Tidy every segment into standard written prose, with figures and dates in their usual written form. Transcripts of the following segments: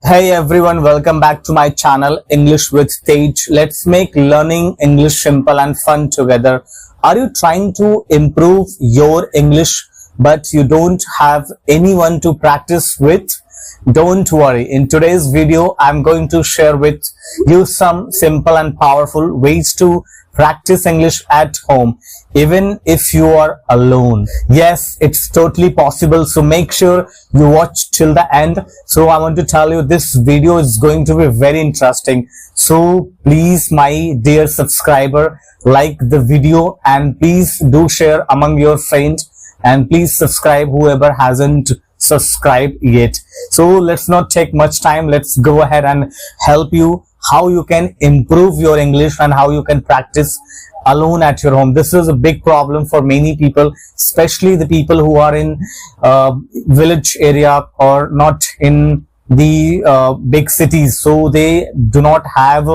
Hey everyone, welcome back to my channel English with Tej. Let's make learning English simple and fun together. Are you trying to improve your English but you don't have anyone to practice with? Don't worry. In today's video, I'm going to share with you some simple and powerful ways to practice English at home, even if you are alone. Yes, it's totally possible. So make sure you watch till the end. So I want to tell you this video is going to be very interesting. So please, my dear subscriber, like the video and please do share among your friends and please subscribe whoever hasn't subscribed yet. So let's not take much time. Let's go ahead and help you how you can improve your English and how you can practice alone at your home. This is a big problem for many people, especially the people who are in village area or not in the big cities. So they do not have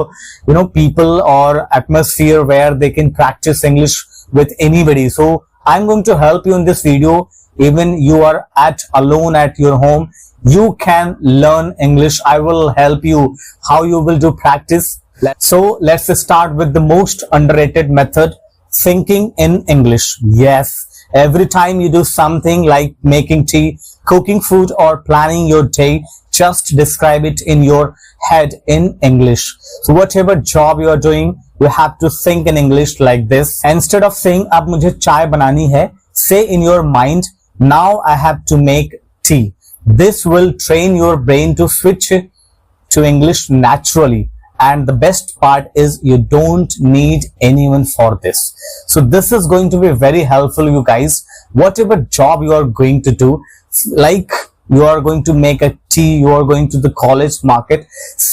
people or atmosphere where they can practice English with anybody. So I'm going to help you in this video. Even you are alone at your home, you can learn English. I will help you how you will do practice. So let's start with the most underrated method, thinking in English. Yes, every time you do something like making tea, cooking food or planning your day, just describe it in your head in English. So whatever job you are doing, you have to think in English like this. Instead of saying ab mujhe chai banani hai, say in your mind, now I have to make tea. This will train your brain to switch to English naturally. And the best part is you don't need anyone for this. So this is going to be very helpful, you guys. Whatever job you are going to do, like you are going to make a tea, you are going to the college market,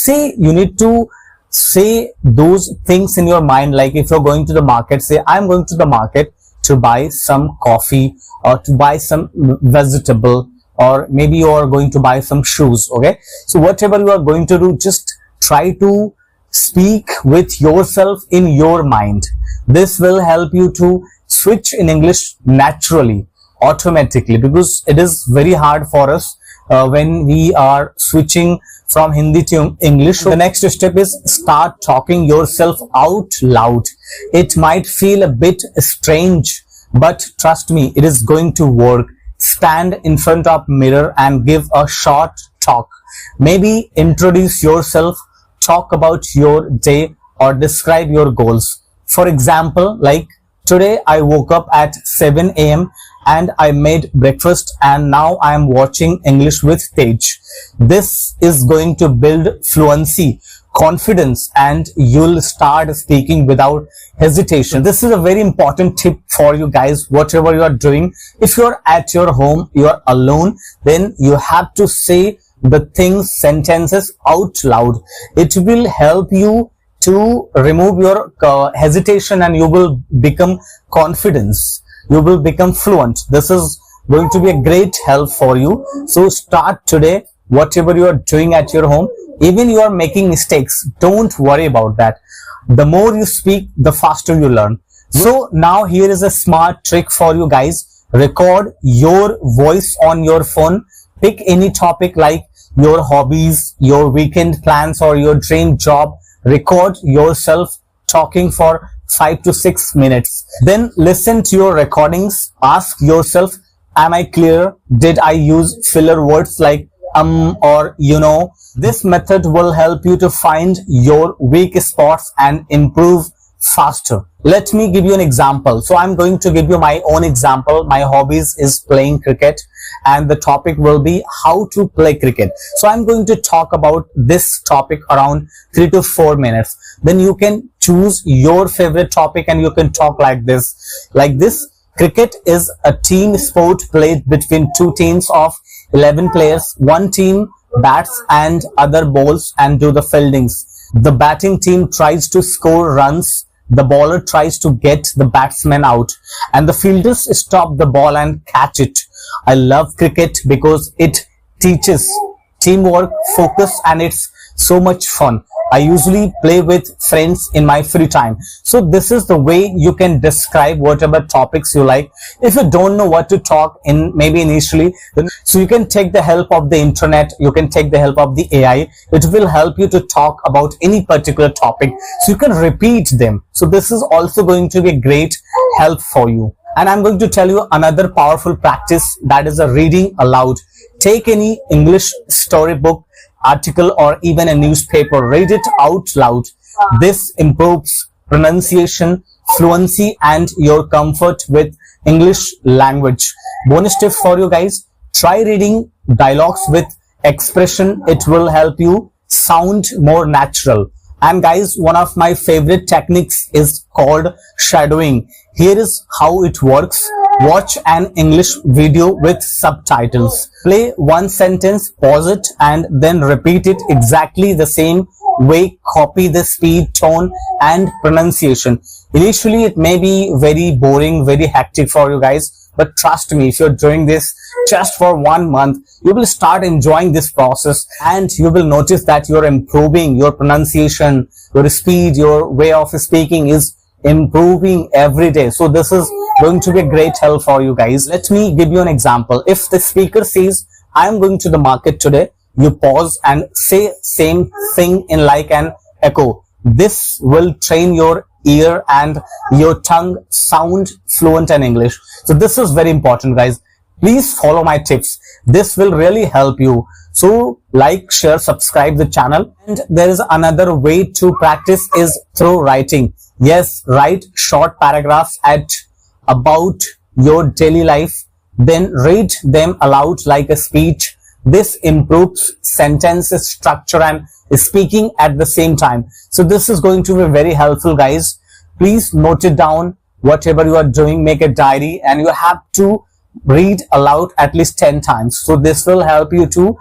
you need to say those things in your mind. Like if you're going to the market, say I'm going to the market to buy some coffee or to buy some vegetable, or maybe you are going to buy some shoes. Okay, so whatever you are going to do, just try to speak with yourself in your mind. This will help you to switch in English naturally, automatically, because it is very hard for us when we are switching from Hindi to English. So the next step is start talking yourself out loud. It might feel a bit strange, but trust me, it is going to work. Stand in front of mirror and give a short talk. Maybe introduce yourself, talk about your day or describe your goals. For example, like today I woke up at 7 a.m. and I made breakfast and now I am watching English with Tej. This is going to build fluency, confidence, and you'll start speaking without hesitation. This is a very important tip for you guys. Whatever you are doing, if you're at your home, you're alone, then you have to say the sentences out loud. It will help you to remove your hesitation and you will become confidence. You will become fluent. This is going to be a great help for you. So start today. Whatever you are doing at your home, even you are making mistakes, don't worry about that. The more you speak, the faster you learn. So now here is a smart trick for you guys. Record your voice on your phone. Pick any topic like your hobbies, your weekend plans, or your dream job. Record yourself talking for 5 to 6 minutes. Then listen to your recordings. Ask yourself, am I clear? Did I use filler words like or you know? This method will help you to find your weak spots and improve faster. Let me give you an example. So I'm going to give you my own example. My hobbies is playing cricket and the topic will be how to play cricket. So I'm going to talk about this topic around 3 to 4 minutes. Then you can choose your favorite topic and you can talk like this. Cricket is a team sport played between two teams of 11 players. One team bats and other bowls and do the fieldings. The batting team tries to score runs. The bowler tries to get the batsman out and the fielders stop the ball and catch it. I love cricket because it teaches teamwork, focus, and it's so much fun. I usually play with friends in my free time. So this is the way you can describe whatever topics you like. If you don't know what to talk in, maybe initially, so you can take the help of the internet, you can take the help of the AI. It will help you to talk about any particular topic, so you can repeat them. So this is also going to be a great help for you. And I'm going to tell you another powerful practice, that is a reading aloud. Take any English storybook, article, or even a newspaper, read it out loud. This improves pronunciation, fluency, and your comfort with English language. Bonus tip for you guys, try reading dialogues with expression. It will help you sound more natural. And guys, one of my favorite techniques is called shadowing. Here is how it works. Watch an English video with subtitles. Play one sentence, pause it, and then repeat it exactly the same way. Copy the speed, tone, and pronunciation. Initially, it may be very boring, very hectic for you guys, but trust me, if you're doing this just for 1 month, you will start enjoying this process, and you will notice that you're improving your pronunciation, your speed, your way of speaking is improving every day. So this is going to be a great help for you guys. Let me give you an example. If the speaker says, I am going to the market today, you pause and say same thing in like an echo. This will train your ear and your tongue sound fluent in English. So this is very important, guys. Please follow my tips. This will really help you. So like, share, subscribe the channel. And there is another way to practice is through writing. Yes, write short paragraphs about your daily life, then read them aloud like a speech. This improves sentences structure and speaking at the same time. So this is going to be very helpful, guys. Please note it down. Whatever you are doing, make a diary, and you have to read aloud at least 10 times. So this will help you to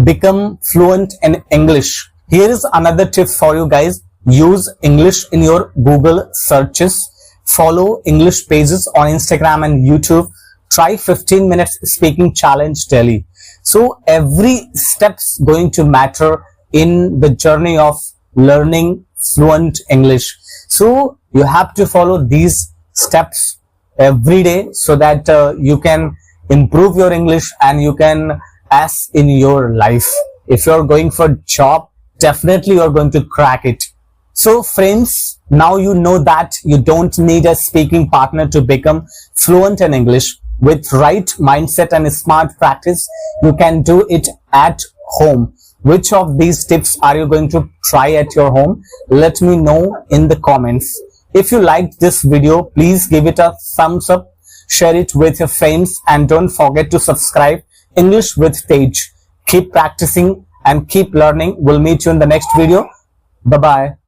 become fluent in English. Here is another tip for you guys. Use English in your Google searches. Follow English pages on Instagram and YouTube. Try 15 minutes speaking challenge daily. So every step's going to matter in the journey of learning fluent English. So you have to follow these steps every day so that you can improve your English and you can pass in your life. If you're going for job, definitely you're going to crack it. So friends, now you know that you don't need a speaking partner to become fluent in English. With right mindset and smart practice, you can do it at home. Which of these tips are you going to try at your home? Let me know in the comments. If you liked this video, please give it a thumbs up, share it with your friends, and don't forget to subscribe. English with Tej. Keep practicing and keep learning. We'll meet you in the next video. Bye-bye.